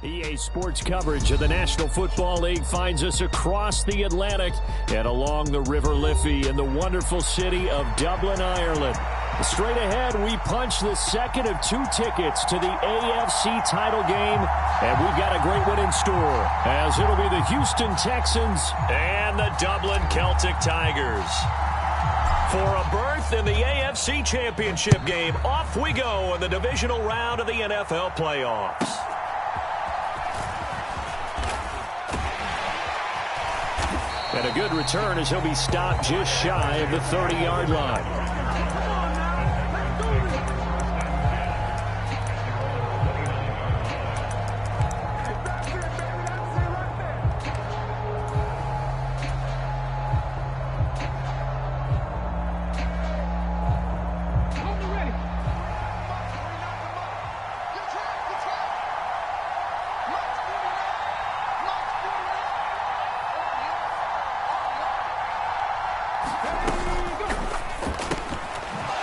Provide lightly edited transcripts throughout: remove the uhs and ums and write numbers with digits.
EA Sports coverage of the National Football League finds us across the Atlantic and along the River Liffey in the wonderful city of Dublin, Ireland. Straight ahead, we punch the second of two tickets to the AFC title game, and we've got a great one in store, as it'll be the Houston Texans and the Dublin Celtic Tigers. For a berth in the AFC Championship game, off we go in the divisional round of the NFL playoffs. And a good return as he'll be stopped just shy of the 30-yard line.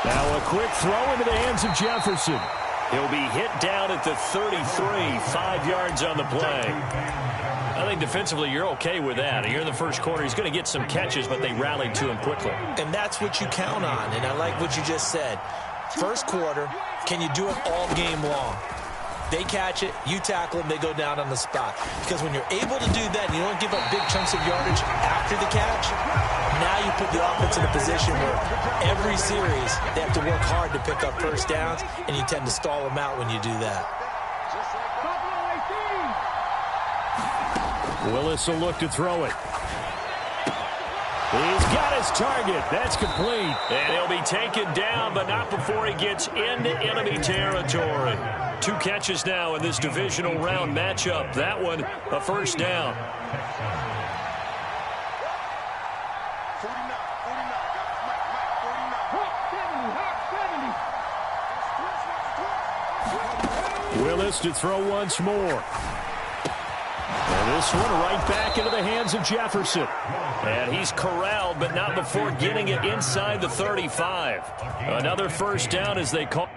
Now a quick throw into the hands of Jefferson. He'll be hit down at the 33, 5 yards on the play. I think defensively you're okay with that. Here in the first quarter, he's going to get some catches, but they rallied to him quickly. And that's what you count on, and I like what you just said. First quarter, can you do it all game long? They catch it, you tackle them, they go down on the spot. Because when you're able to do that and you don't give up big chunks of yardage after the catch, now you put the offense in a position where every series they have to work hard to pick up first downs, and you tend to stall them out when you do that. Willis will look to throw it. He's got his target. That's complete. And he'll be taken down, but not before he gets into enemy territory. 2 catches now in this divisional round matchup. That one, a first down. Willis to throw once more. And this one right back into the hands of Jefferson. And he's corralled, but not before getting it inside the 35. Another first down as they call.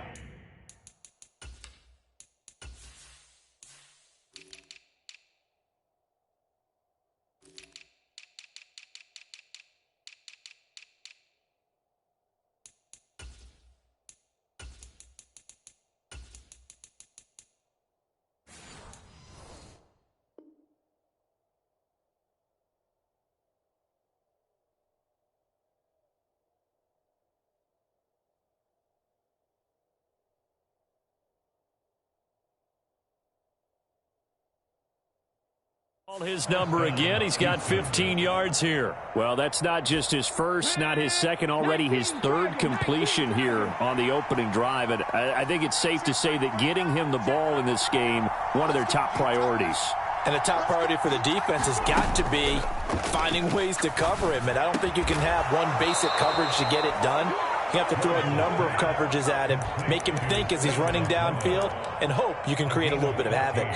His number again. He's got 15 yards here. Well, that's not just his first, not his second, already his third completion here on the opening drive. And I think it's safe to say that getting him the ball in this game, one of their top priorities. And the top priority for the defense has got to be finding ways to cover him. And I don't think you can have one basic coverage to get it done. You have to throw a number of coverages at him, make him think as he's running downfield, and hope you can create a little bit of havoc.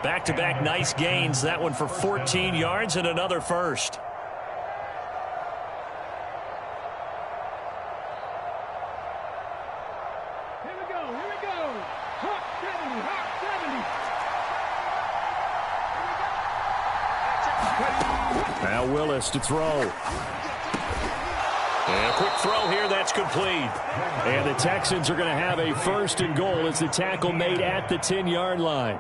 Back-to-back nice gains. That one for 14 yards and another first. Here we go. Hawk 70. Now Willis to throw. And a quick throw here, that's complete. And the Texans are going to have a first and goal as the tackle made at the 10-yard line.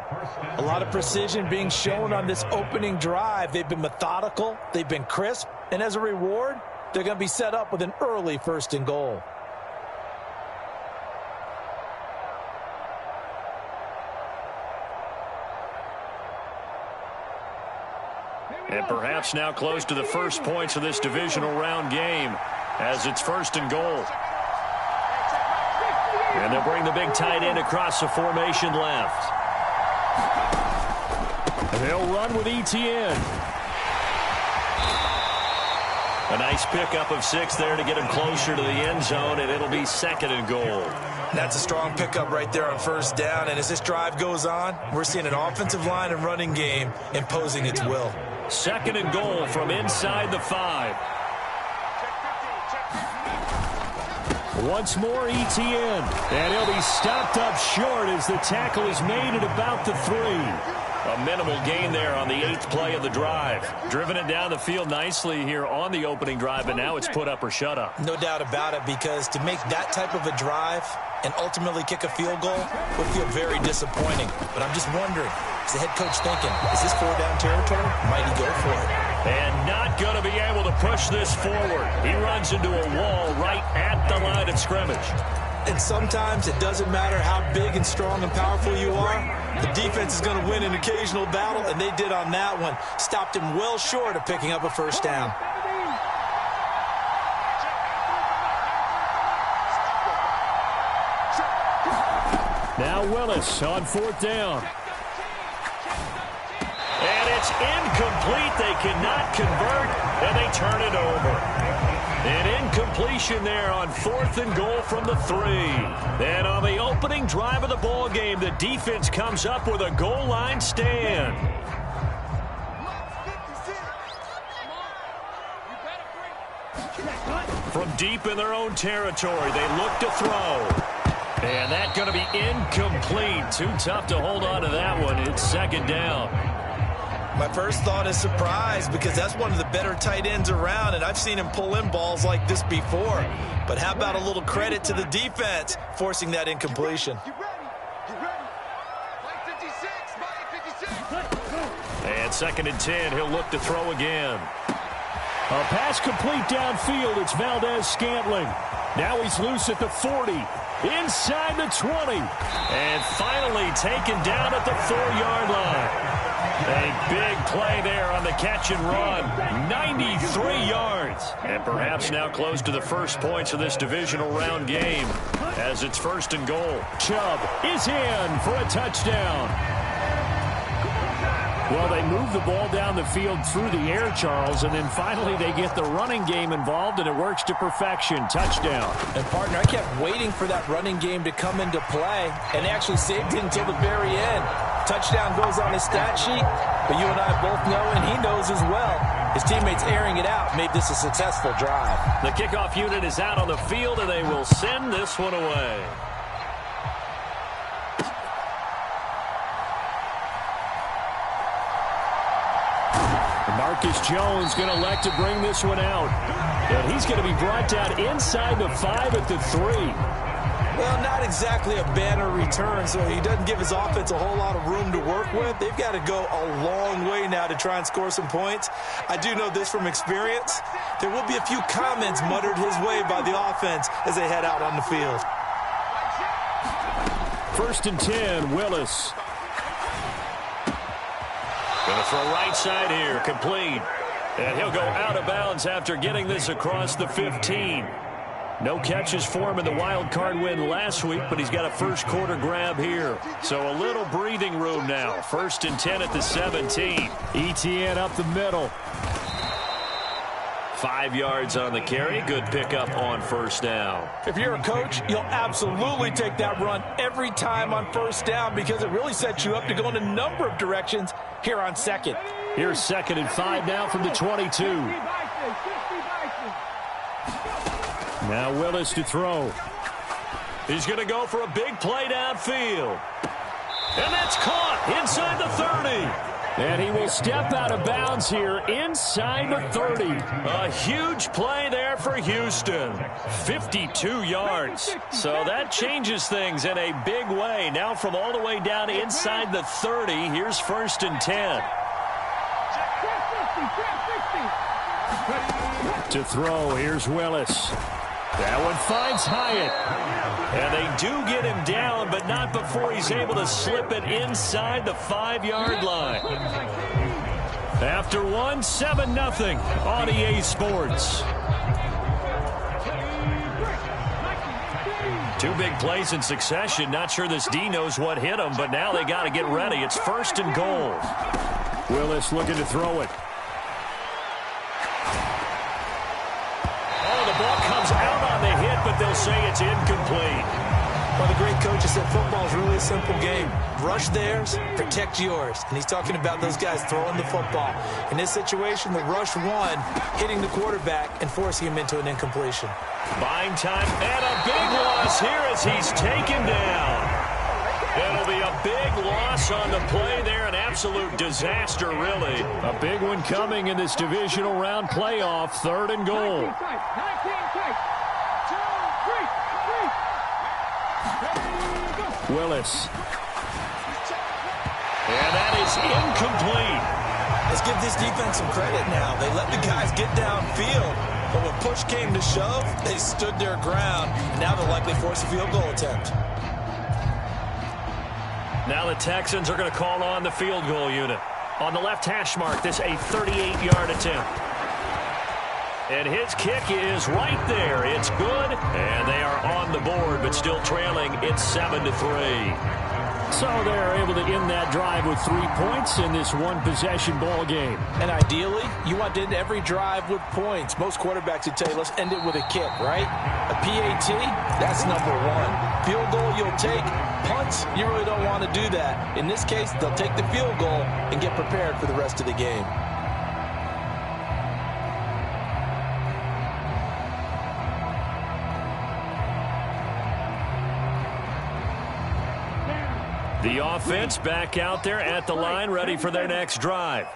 A lot of precision being shown on this opening drive. They've been methodical, they've been crisp, and as a reward, they're going to be set up with an early first and goal. And perhaps now close to the first points of this divisional round game as it's first and goal. And they'll bring the big tight end across the formation left. And they'll run with ETN. A nice pickup of 6 there to get him closer to the end zone, and it'll be second and goal. That's a strong pickup right there on first down, and as this drive goes on, we're seeing an offensive line and running game imposing its will. Second and goal from inside the 5. Once more, ETN. And he'll be stopped up short as the tackle is made at about the 3. A minimal gain there on the 8th play of the drive. Driven it down the field nicely here on the opening drive, but now it's put up or shut up. No doubt about it, because to make that type of a drive and ultimately kick a field goal would feel very disappointing. But I'm just wondering, is the head coach thinking, is this 4-down territory? Might he go for it? And not going to be able to push this forward. He runs into a wall right at the line of scrimmage. And sometimes it doesn't matter how big and strong and powerful you are. The defense is going to win an occasional battle, and they did on that one. Stopped him well short of picking up a first down. Now Willis on 4th down. And it's incomplete. They cannot convert, and they turn it over. An incompletion there on 4th and goal from the 3. And on the opening drive of the ball game, the defense comes up with a goal line stand. From deep in their own territory, they look to throw. And that's going to be incomplete. Too tough to hold on to that one. It's 2nd down. My first thought is surprise, because that's one of the better tight ends around, and I've seen him pull in balls like this before. But how about a little credit to the defense forcing that incompletion? And 2nd and 10, he'll look to throw again. A pass complete downfield. It's Valdez-Scantling. Now he's loose at the 40. Inside the 20. And finally taken down at the 4-yard line. A big play there on the catch and run. 93 yards. And perhaps now close to the first points of this divisional round game as it's 1st and goal. Chubb is in for a touchdown. Well, they move the ball down the field through the air, Charles, and then finally they get the running game involved, and it works to perfection. Touchdown. And, partner, I kept waiting for that running game to come into play, and they actually saved it until the very end. Touchdown goes on his stat sheet, but you and I both know, and he knows as well, his teammates airing it out made this a successful drive. The kickoff unit is out on the field, and they will send this one away. Marcus Jones going to elect to bring this one out. And he's going to be brought down inside the 5 at the 3. Well, not exactly a banner return, so he doesn't give his offense a whole lot of room to work with. They've got to go a long way now to try and score some points. I do know this from experience. There will be a few comments muttered his way by the offense as they head out on the field. 1st and 10, Willis. Going to throw right side here, complete. And he'll go out of bounds after getting this across the 15. No catches for him in the wild card win last week, but he's got a first quarter grab here. So a little breathing room now. 1st and 10 at the 17. ETN up the middle. 5 yards on the carry. Good pickup on 1st down. If you're a coach, you'll absolutely take that run every time on 1st down, because it really sets you up to go in a number of directions here on 2nd. Here's 2nd and 5 now from the 22. Now Willis to throw. He's going to go for a big play downfield. And that's caught inside the 30. And he will step out of bounds here inside the 30. A huge play there for Houston. 52 yards. So that changes things in a big way. Now from all the way down inside the 30, here's 1st and 10. To throw, here's Willis. That one finds Hyatt. And they do get him down, but not before he's able to slip it inside the 5-yard line. After one, 7-0 on EA Sports. 2 big plays in succession. Not sure this D knows what hit him, but now they got to get ready. It's 1st and goal. Willis looking to throw it. Oh, the ball comes out on the hit, but they'll say it's incomplete. Well, the great coach has said football is really a simple game. Rush theirs, protect yours. And he's talking about those guys throwing the football. In this situation, the rush one, hitting the quarterback and forcing him into an incompletion. Buying time and a big loss here as he's taken down. It'll be a big loss on the play there. An absolute disaster, really. A big one coming in this divisional round playoff. 3rd and goal. 19 tight. 2, 3. Willis. And that is incomplete. Let's give this defense some credit now. They let the guys get downfield, but when push came to shove, they stood their ground, and now they'll likely force a field goal attempt. Now the Texans are going to call on the field goal unit. On the left hash mark, this a 38-yard attempt. And his kick is right there. It's good, and they are on the board, but still trailing. It's 7-3. So they're able to end that drive with 3 points in this one-possession ball game. And ideally, you want to end every drive with points. Most quarterbacks would tell you, let's end it with a kick, right? A PAT, that's number 1. Field goal you'll take. Punts, you really don't want to do that. In this case, they'll take the field goal and get prepared for the rest of the game. The offense back out there at the line, ready for their next drive.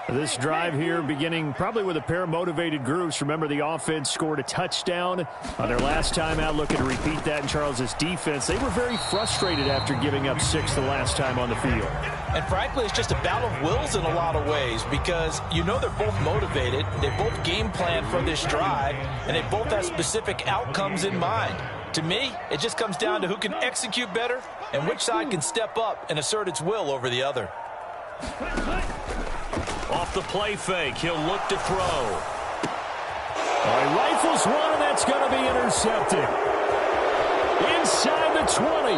This drive here beginning probably with a pair of motivated groups. Remember, the offense scored a touchdown on their last time out, looking to repeat that in Charles's defense. They were very frustrated after giving up 6 the last time on the field. And frankly, it's just a battle of wills in a lot of ways, because you know they're both motivated, they both game plan for this drive, and they both have specific outcomes in mind. To me, it just comes down to who can execute better and which side can step up and assert its will over the other. Off the play fake, he'll look to throw. All right, rifles one, and that's going to be intercepted. Inside the 20.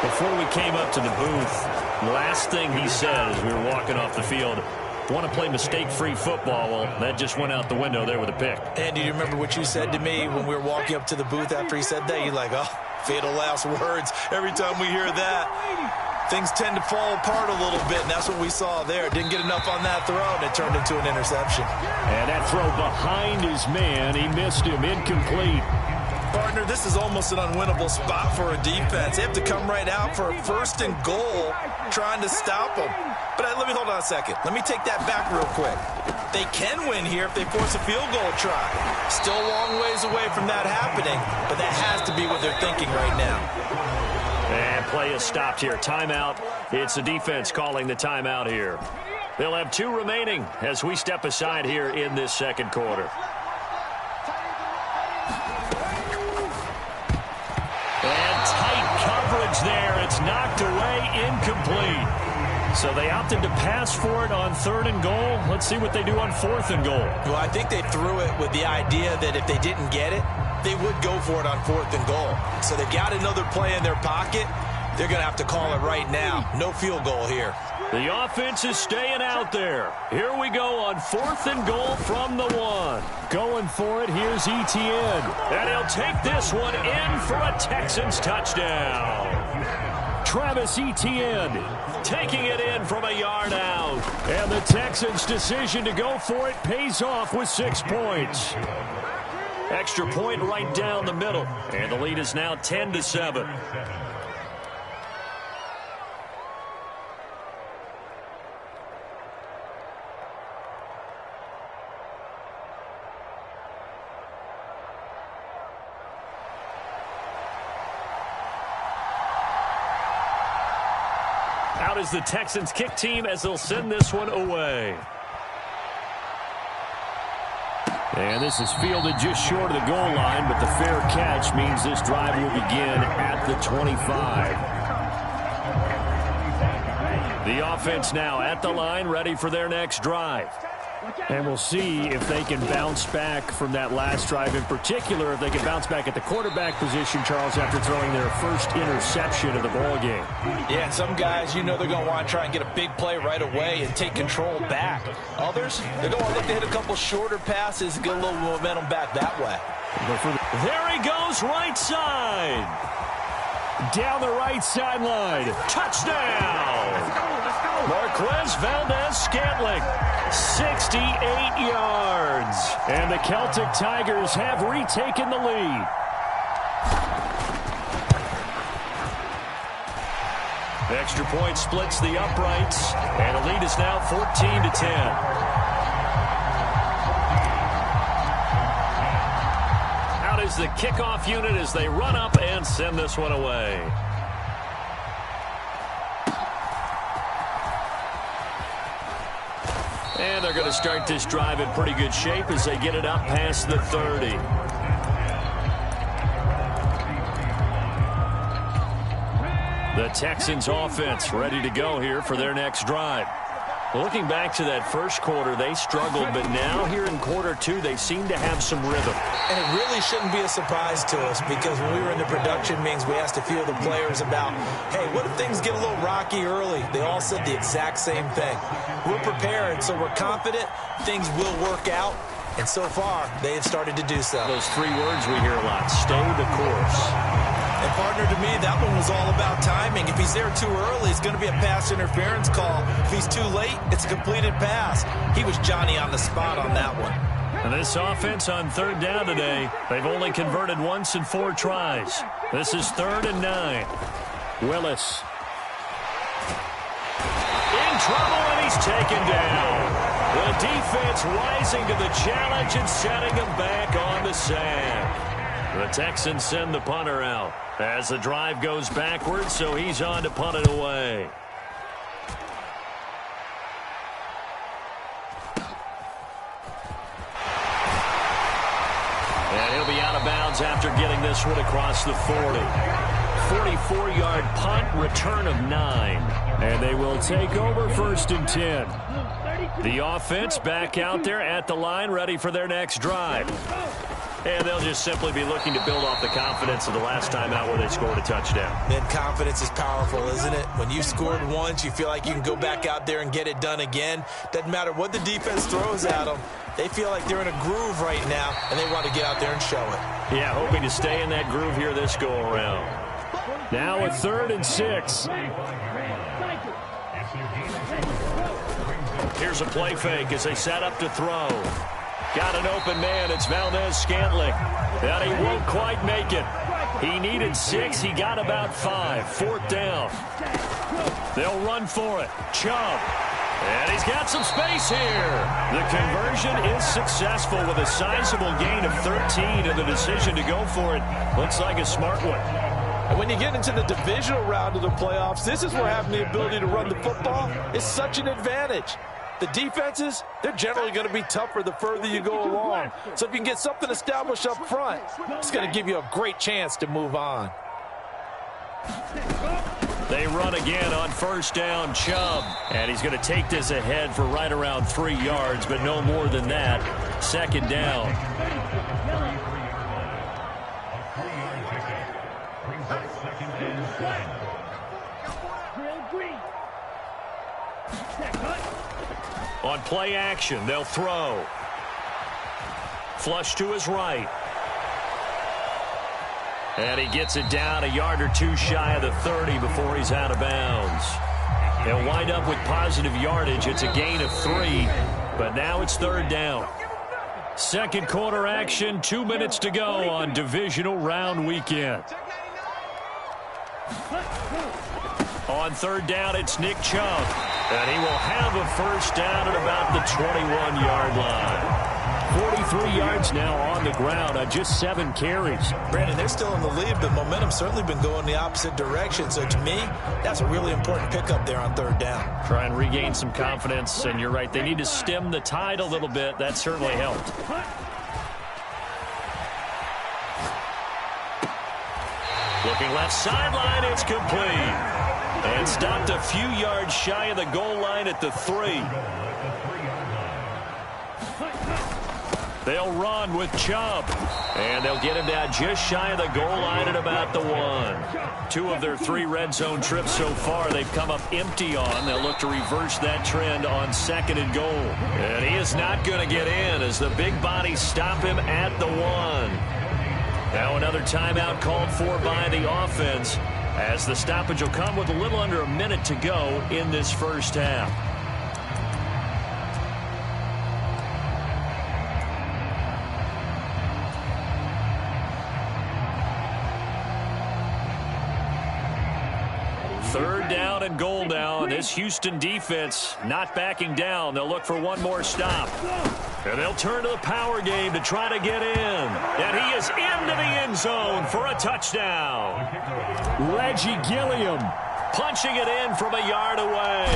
Before we came up to the booth, last thing he said as we were walking off the field, want to play mistake-free football. Well, that just went out the window there with a pick. And do you remember what you said to me when we were walking up to the booth after he said that? You're like, oh, fatal last words. Every time we hear that, things tend to fall apart a little bit, and that's what we saw there. Didn't get enough on that throw, and it turned into an interception. And that throw behind his man, he missed him, incomplete. Partner, this is almost an unwinnable spot for a defense. They have to come right out for a 1st and goal, trying to stop them. But let me hold on a second. Let me take that back real quick. They can win here if they force a field goal try. Still a long ways away from that happening, but that has to be what they're thinking right now. And play is stopped here. Timeout. It's the defense calling the timeout here. They'll have 2 remaining as we step aside here in this second quarter. And tight coverage there. It's knocked away, incomplete. So they opted to pass for it on 3rd and goal. Let's see what they do on 4th and goal. Well, I think they threw it with the idea that if they didn't get it, they would go for it on 4th and goal. So they've got another play in their pocket. They're going to have to call it right now. No field goal here. The offense is staying out there. Here we go on 4th and goal from the 1. Going for it, here's Etienne. And he'll take this one in for a Texans touchdown. Travis Etienne taking it in from a yard out. And the Texans' decision to go for it pays off with 6 points. Extra point right down the middle. And the lead is now 10-7. Out is the Texans kick team as they'll send this one away. And this is fielded just short of the goal line, but the fair catch means this drive will begin at the 25. The offense now at the line, ready for their next drive. And we'll see if they can bounce back from that last drive, in particular if they can bounce back at the quarterback position, Charles, after throwing their first interception of the ball game. Yeah, some guys, you know they're going to want to try and get a big play right away and take control back. Others, they're going to look to hit a couple shorter passes and get a little momentum back that way. There he goes, right side. Down the right sideline. Touchdown. Marquez Valdez-Scantling, 68 yards. And the Celtic Tigers have retaken the lead. Extra point splits the uprights, and the lead is now 14-10. Out is the kickoff unit as they run up and send this one away. And they're going to start this drive in pretty good shape as they get it up past the 30. The Texans offense ready to go here for their next drive. Looking back to that first quarter, they struggled, but now here in quarter two, they seem to have some rhythm. And it really shouldn't be a surprise to us, because when we were in the production meetings, we asked a few of the players about, hey, what if things get a little rocky early? They all said the exact same thing. We're prepared, so we're confident things will work out. And so far, they have started to do so. Those three words we hear a lot: stay the course. And partner, to me, that one was all about timing. If he's there too early, it's going to be a pass interference call. If he's too late, it's a completed pass. He was Johnny on the spot on that one. And this offense on third down today, they've only converted once in 4 tries. This is 3rd and 9. Willis. In trouble, and he's taken down. The defense rising to the challenge and setting him back on the sack. The Texans send the punter out as the drive goes backwards, so he's on to punt it away. And he'll be out of bounds after getting this one across the 40. 44-yard punt, return of 9. And they will take over 1st and 10. The offense back out there at the line, ready for their next drive. And they'll just simply be looking to build off the confidence of the last time out where they scored a touchdown. And confidence is powerful, isn't it? When you scored once, you feel like you can go back out there and get it done again. Doesn't matter what the defense throws at them. They feel like they're in a groove right now, and they want to get out there and show it. Yeah, hoping to stay in that groove here this go-around. Now a 3rd and 6. Here's a play fake as they set up to throw. Got an open man. It's Valdez-Scantling. And he won't quite make it. He needed 6. He got about 5. 4th down. They'll run for it. Chubb. And he's got some space here. The conversion is successful with a sizable gain of 13, and the decision to go for it looks like a smart one. And when you get into the divisional round of the playoffs, this is where having the ability to run the football is such an advantage. The defenses, they're generally going to be tougher the further you go along. So if you can get something established up front, it's going to give you a great chance to move on. They run again on 1st down, Chubb. And he's going to take this ahead for right around 3 yards, but no more than that. 2nd down. On play action, they'll throw. Flush to his right. And he gets it down a yard or 2 shy of the 30 before he's out of bounds. They'll wind up with positive yardage. It's a gain of 3, but now it's 3rd down. 2nd quarter action, 2 minutes to go on divisional round weekend. On 3rd down, it's Nick Chubb. And he will have a 1st down at about the 21-yard line. 43 yards now on the ground on just 7 carries. Brandon, they're still in the lead, but momentum's certainly been going the opposite direction. So to me, that's a really important pickup there on 3rd down. Try and regain some confidence, and you're right. They need to stem the tide a little bit. That certainly helped. Looking left sideline, it's complete. And stopped a few yards shy of the goal line at the 3. They'll run with Chubb. And they'll get him down just shy of the goal line at about the 1. 2 of their 3 red zone trips so far they've come up empty on. They'll look to reverse that trend on 2nd and goal. And he is not going to get in as the big bodies stop him at the 1. Now another timeout called for by the offense, as the stoppage will come with a little under a minute to go in this first half. Third down and goal now, and this Houston defense not backing down. They'll look for one more stop. And they'll turn to the power game to try to get in. And he is into the end zone for a touchdown. Reggie Gilliam punching it in from a yard away.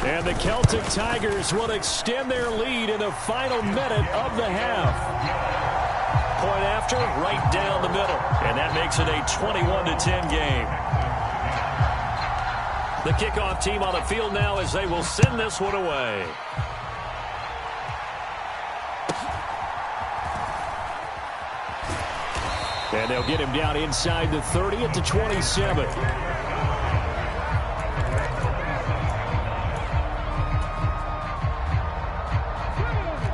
And the Celtic Tigers will extend their lead in the final minute of the half. Point after, right down the middle. And that makes it a 21-10 game. The kickoff team on the field now as they will send this one away. And they'll get him down inside the 30 at the 27.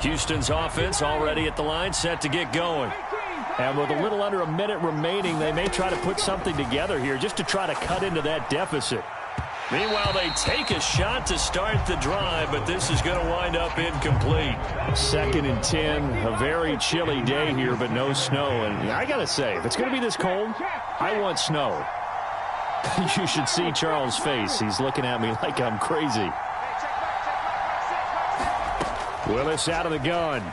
Houston's offense already at the line, set to get going. And with a little under a minute remaining, they may try to put something together here just to try to cut into that deficit. Meanwhile, they take a shot to start the drive, but this is going to wind up incomplete. 2nd and 10, a very chilly day here, but no snow. And I got to say, if it's going to be this cold, I want snow. You should see Charles' face. He's looking at me like I'm crazy. Willis out of the gun.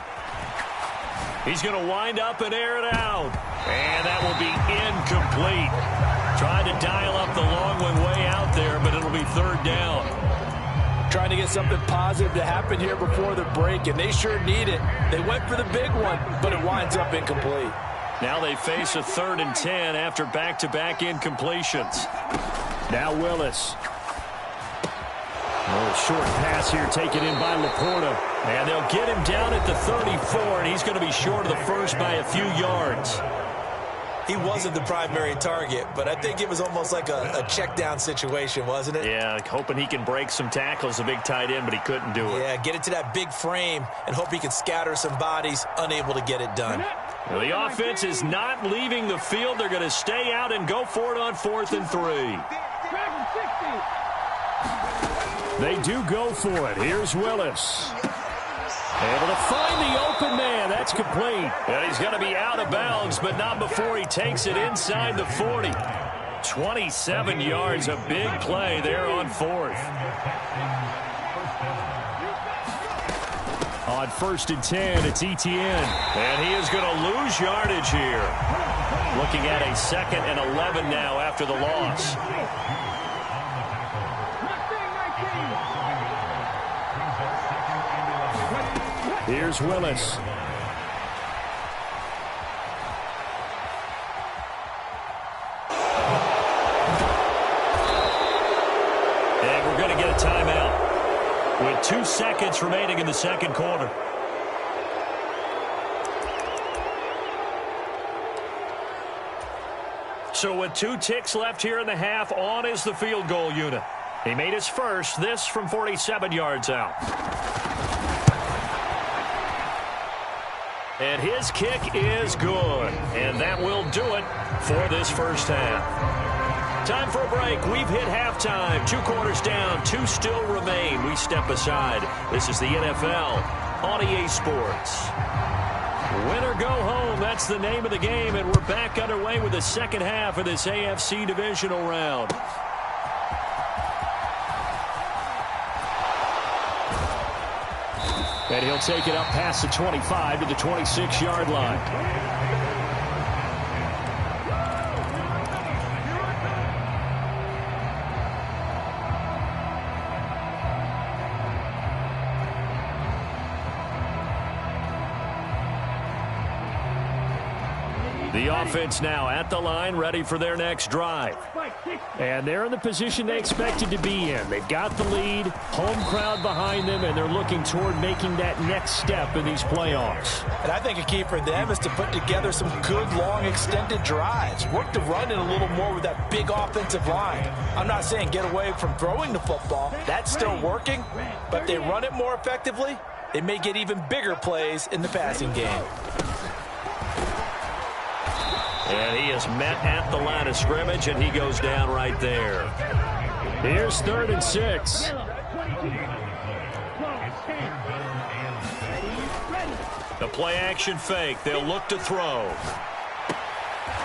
He's going to wind up and air it out. And that will be incomplete. Trying to dial up the long one way out there, but it'll be 3rd down. Trying to get something positive to happen here before the break, and they sure need it. They went for the big one, but it winds up incomplete. Now they face a 3rd and 10 after back-to-back incompletions. Now Willis. Oh, short pass here taken in by Laporta. And they'll get him down at the 34, and he's going to be short of the first by a few yards. He wasn't the primary target, but I think it was almost like a check-down situation, wasn't it? Yeah, hoping he can break some tackles, a big tight end, but he couldn't do it. Yeah, get it to that big frame and hope he can scatter some bodies, unable to get it done. Well, the offense is not leaving the field. They're going to stay out and go for it on 4th and 3. They do go for it. Here's Willis. Able to find the open man. That's complete. And he's going to be out of bounds, but not before he takes it inside the 40. 27 yards, a big play there on 4th. On 1st and 10, it's Etienne. And he is going to lose yardage here. Looking at a 2nd and 11 now after the loss. Here's Willis. And we're going to get a timeout with 2 seconds remaining in the 2nd quarter. So with 2 ticks left here in the half, on is the field goal unit. He made his first, this from 47 yards out. And his kick is good. And that will do it for this first half. Time for a break. We've hit halftime. 2 quarters down. 2 still remain. We step aside. This is the NFL on EA Sports. Win or go home. That's the name of the game. And we're back underway with the 2nd half of this AFC divisional round. And he'll take it up past the 25 to the 26-yard line. The offense now at the line, ready for their next drive. And they're in the position they expected to be in. They've got the lead, home crowd behind them, and they're looking toward making that next step in these playoffs. And I think a key for them is to put together some good, long, extended drives. Work the run in a little more with that big offensive line. I'm not saying get away from throwing the football. That's still working. But if they run it more effectively, they may get even bigger plays in the passing game. And he is met at the line of scrimmage, and he goes down right there. Here's 3rd and 6. The play action fake. They'll look to throw.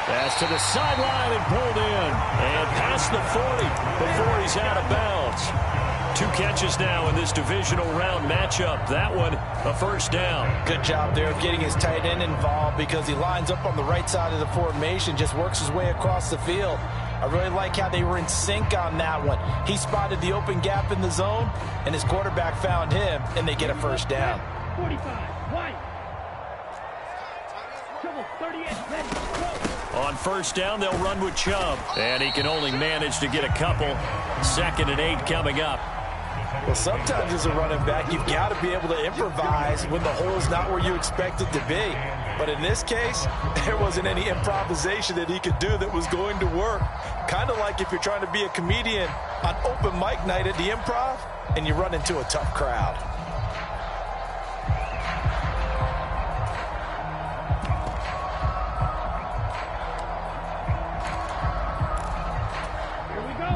Pass to the sideline and pulled in. And past the 40 before he's out of bounds. 2 catches now in this divisional round matchup. That one, a first down. Good job there of getting his tight end involved because he lines up on the right side of the formation, just works his way across the field. I really like how they were in sync on that one. He spotted the open gap in the zone, and his quarterback found him, and they get a first down. 45, wide. Trouble, 38, ready, go. On first down, they'll run with Chubb. And he can only manage to get a couple. 2nd and 8 coming up. Well, sometimes as a running back, you've got to be able to improvise when the hole's not where you expect it to be. But in this case, there wasn't any improvisation that he could do that was going to work. Kind of like if you're trying to be a comedian on open mic night at the Improv and you run into a tough crowd.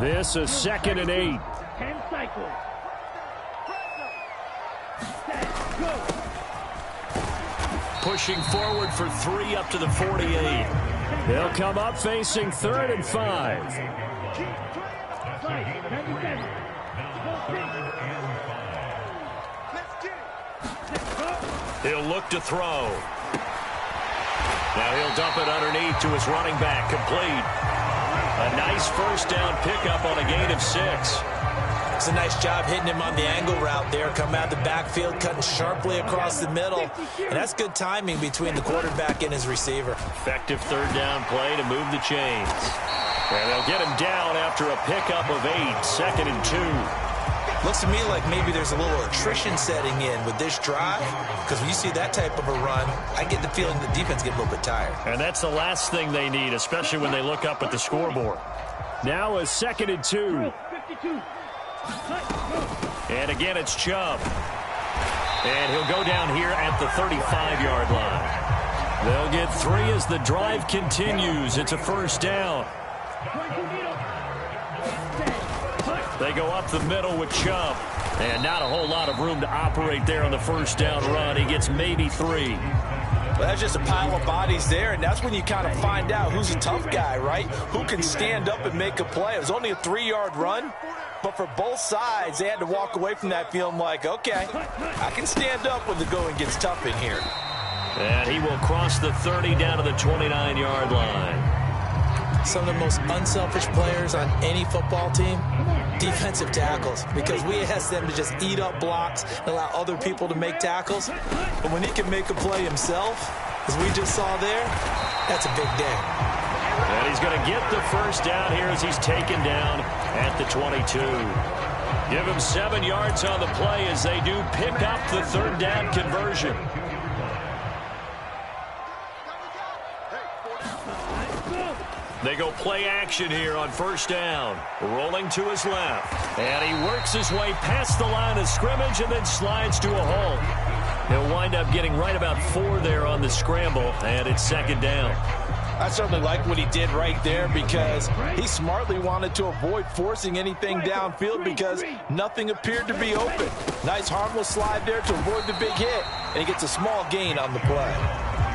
This is 2nd and 8. 10 cycles. Set, go. Pushing forward for 3 up to the 48. They'll come up facing 3rd and 5. Slide, 97. He'll look to throw. Now he'll dump it underneath to his running back, complete. A nice first down pickup on a gain of 6. It's a nice job hitting him on the angle route there. Come out of the backfield, cutting sharply across the middle. And that's good timing between the quarterback and his receiver. Effective 3rd down play to move the chains. And they'll get him down after a pickup of 8. 2nd and 2. Looks to me like maybe there's a little attrition setting in with this drive. Because when you see that type of a run, I get the feeling the defense gets a little bit tired. And that's the last thing they need, especially when they look up at the scoreboard. Now a 2nd and 2. 52. And again, it's Chubb. And he'll go down here at the 35-yard line. They'll get 3 as the drive continues. It's a first down. They go up the middle with Chubb. And not a whole lot of room to operate there on the first down run. He gets maybe 3. Well, that's just a pile of bodies there, and that's when you kind of find out who's a tough guy, right? Who can stand up and make a play. It was only a 3-yard run, but for both sides, they had to walk away from that feeling like, okay, I can stand up when the going gets tough in here. And he will cross the 30 down to the 29-yard line. Some of the most unselfish players on any football team, defensive tackles, because we ask them to just eat up blocks and allow other people to make tackles. But when he can make a play himself, as we just saw there, that's a big day. And he's going to get the first down here as he's taken down at the 22. Give him 7 yards on the play as they do pick up the 3rd down conversion. They go play action here on first down. Rolling to his left. And he works his way past the line of scrimmage and then slides to a halt. He'll wind up getting right about 4 there on the scramble, and it's 2nd down. I certainly like what he did right there because he smartly wanted to avoid forcing anything downfield because nothing appeared to be open. Nice harmless slide there to avoid the big hit, and he gets a small gain on the play.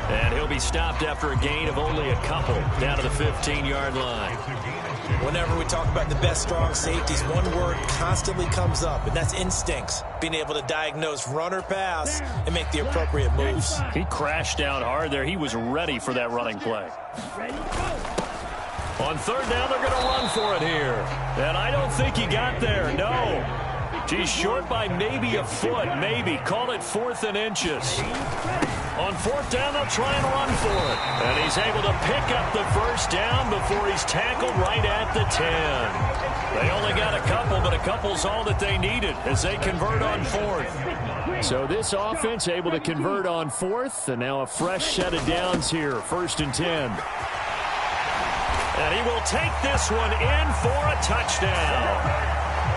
And he'll be stopped after a gain of only a couple down to the 15-yard line. Whenever we talk about the best strong safeties, one word constantly comes up, and that's instincts. Being able to diagnose run or pass and make the appropriate moves. He crashed down hard there. He was ready for that running play. On 3rd down, they're going to run for it here. And I don't think he got there, no. He's short by maybe a foot, maybe. Call it 4th and inches. On 4th down, they'll try and run for it. And he's able to pick up the first down before he's tackled right at the 10. They only got a couple, but a couple's all that they needed as they convert on 4th. So this offense able to convert on 4th, and now a fresh set of downs here, 1st and 10. And he will take this one in for a touchdown.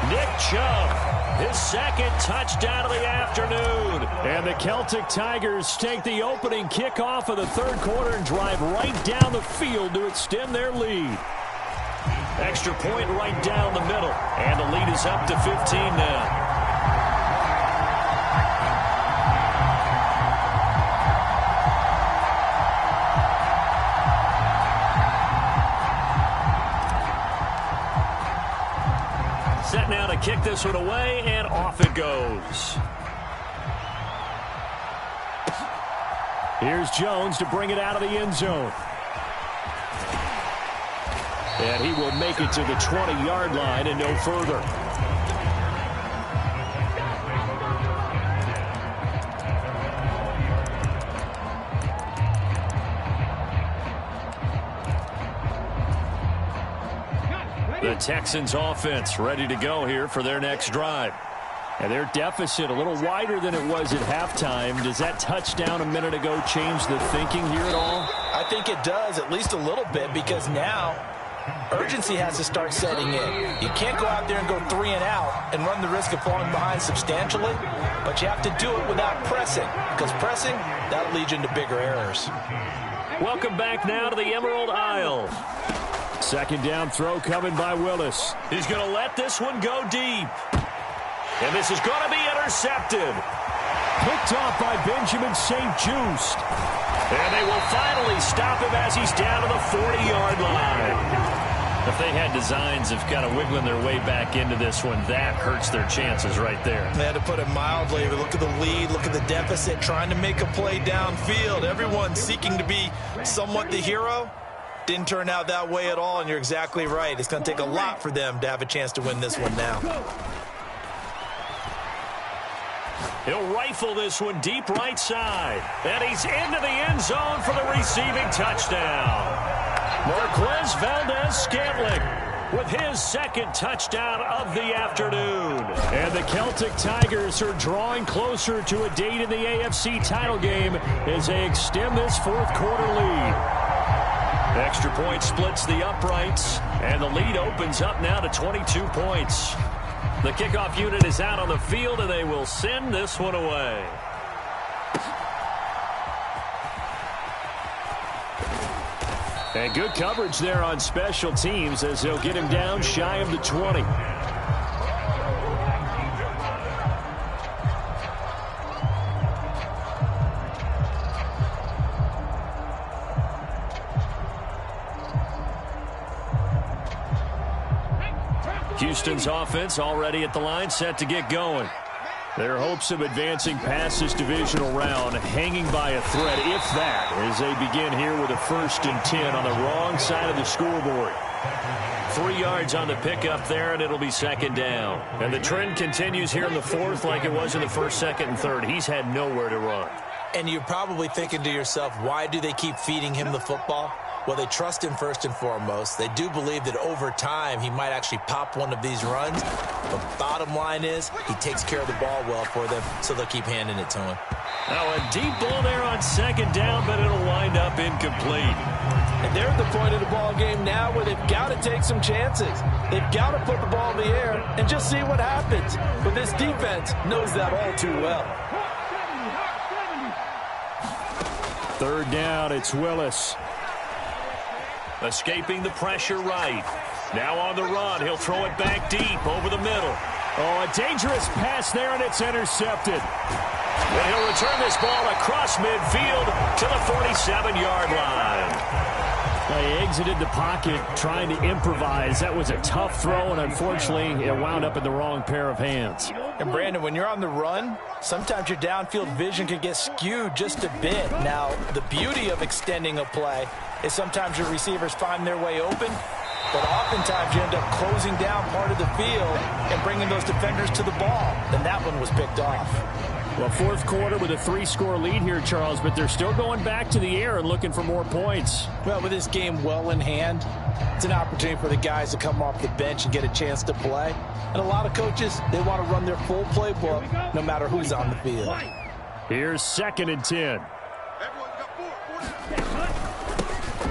Nick Chubb. His 2nd touchdown of the afternoon. And the Celtic Tigers take the opening kickoff of the 3rd quarter and drive right down the field to extend their lead. Extra point right down the middle. And the lead is up to 15 now. kick this one away, and off it goes. Here's Jones to bring it out of the end zone. And he will make it to the 20-yard line and no further. The Texans offense ready to go here for their next drive. And their deficit a little wider than it was at halftime. Does that touchdown a minute ago change the thinking here at all? I think it does, at least a little bit, because now urgency has to start setting in. You can't go out there and go 3 and out and run the risk of falling behind substantially, but you have to do it without pressing, because pressing, that'll lead you into bigger errors. Welcome back now to the Emerald Isle. Second down throw coming by Willis. He's going to let this one go deep. And this is going to be intercepted. Picked off by Benjamin St-Juste. And they will finally stop him as he's down to the 40-yard line. If they had designs of kind of wiggling their way back into this one, that hurts their chances right there. They had to put it mildly. Look at the lead, look at the deficit, trying to make a play downfield. Everyone seeking to be somewhat the hero. Didn't turn out that way at all, and you're exactly right. It's going to take a lot for them to have a chance to win this one now. He'll rifle this one deep right side. And he's into the end zone for the receiving touchdown. Marquez Valdez-Scantling with his second touchdown of the afternoon. And the Celtic Tigers are drawing closer to a date in the AFC title game as they extend this fourth quarter lead. Extra point splits the uprights, and the lead opens up now to 22 points. The kickoff unit is out on the field, and they will send this one away. And good coverage there on special teams as they'll get him down shy of the 20. Houston's offense already at the line, set to get going. Their hopes of advancing past this divisional round hanging by a thread, if that, as they begin here with a 1st and 10 on the wrong side of the scoreboard. 3 yards on the pickup there, and it'll be second down. And the trend continues here in the fourth like it was in the first, second, and third. He's had nowhere to run. And you're probably thinking to yourself, why do they keep feeding him the football? Well, they trust him first and foremost. They do believe that over time he might actually pop one of these runs. But bottom line is he takes care of the ball well for them, so they'll keep handing it to him. Now a deep ball there on second down, but it'll wind up incomplete. And they're at the point of the ball game now where they've got to take some chances. They've got to put the ball in the air and just see what happens. But this defense knows that all too well. Third down, it's Willis. Escaping the pressure right. Now on the run. He'll throw it back deep over the middle. Oh, a dangerous pass there, and it's intercepted. And he'll return this ball across midfield to the 47-yard line. He exited the pocket trying to improvise. That was a tough throw, and unfortunately, it wound up in the wrong pair of hands. And, Brandon, when you're on the run, sometimes your downfield vision can get skewed just a bit. Now, the beauty of extending a play is sometimes your receivers find their way open, but oftentimes you end up closing down part of the field and bringing those defenders to the ball. And that one was picked off. Well, fourth quarter with a 3-score lead here, Charles, but they're still going back to the air and looking for more points. Well, with this game well in hand, it's an opportunity for the guys to come off the bench and get a chance to play. And a lot of coaches, they want to run their full playbook no matter who's on the field. Here's 2nd and 10.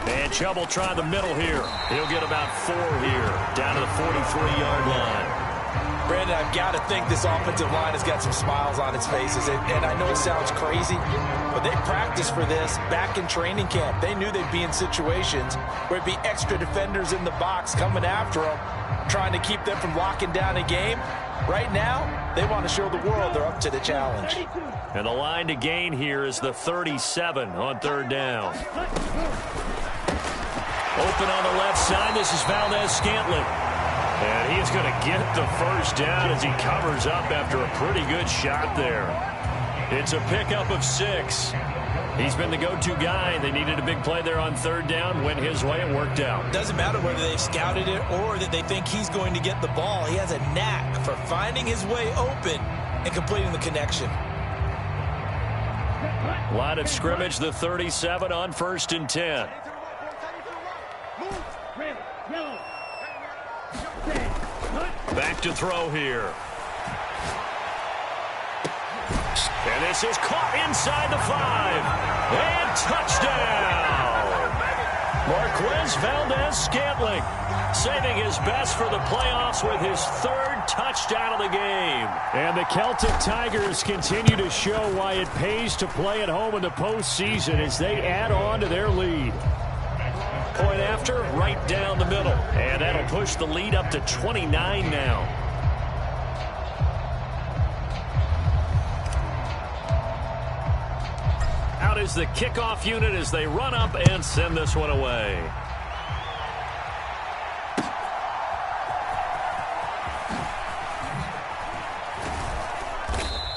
And Chubb will try the middle here. He'll get about 4 here, down to the 43-yard line. Brandon, I've got to think this offensive line has got some smiles on its faces. And I know it sounds crazy, but they practiced for this back in training camp. They knew they'd be in situations where it'd be extra defenders in the box coming after them, trying to keep them from locking down a game. Right now, they want to show the world they're up to the challenge. And the line to gain here is the 37 on third down. Open on the left side. This is Valdez-Scantling. And he is going to get the first down as he covers up after a pretty good shot there. It's a pickup of 6. He's been the go-to guy. They needed a big play there on third down. Went his way. It worked out. Doesn't matter whether they've scouted it or that they think he's going to get the ball. He has a knack for finding his way open and completing the connection. Line of scrimmage, the 37 on 1st and 10. Back to throw here. And this is caught inside the 5. And touchdown! Marquez Valdez-Scantling saving his best for the playoffs with his 3rd touchdown of the game. And the Celtic Tigers continue to show why it pays to play at home in the postseason as they add on to their lead. Point after, right down the middle. And that'll push the lead up to 29 now. Out is the kickoff unit as they run up and send this one away.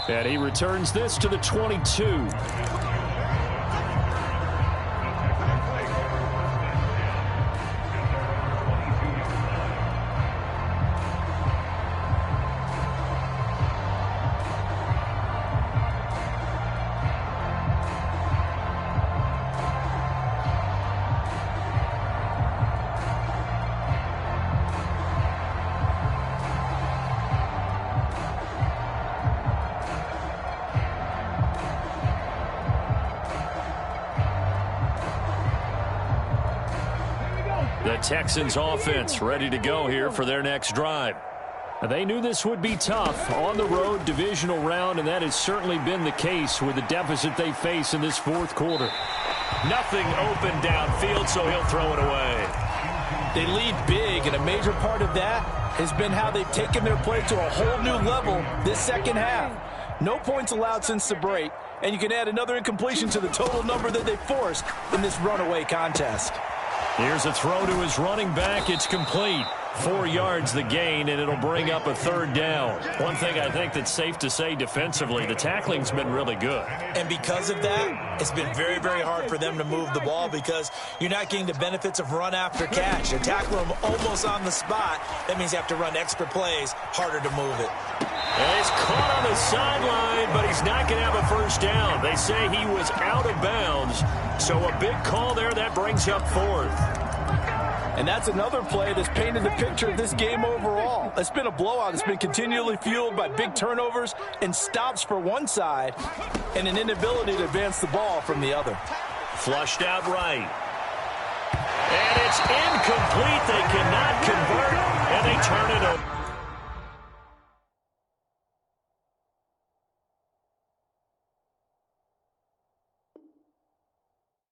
And he returns this to the 22. The Texans offense ready to go here for their next drive. They knew this would be tough on the road divisional round, and that has certainly been the case with the deficit they face in this 4th quarter. Nothing open downfield, so he'll throw it away. They lead big, and a major part of that has been how they've taken their play to a whole new level this second half. No points allowed since the break, and you can add another incompletion to the total number that they forced in this runaway contest. Here's a throw to his running back. It's complete. 4 yards the gain, and it'll bring up a 3rd down. One thing I think that's safe to say defensively, the tackling's been really good. And because of that, it's been very, very hard for them to move the ball because you're not getting the benefits of run after catch. They tackle him almost on the spot. That means you have to run extra plays, harder to move it. And he's caught on the sideline, but he's not going to have a first down. They say he was out of bounds, so a big call there that brings up 4th. And that's another play that's painted the picture of this game overall. It's been a blowout. It's been continually fueled by big turnovers and stops for one side and an inability to advance the ball from the other. Flushed out right. And it's incomplete. They cannot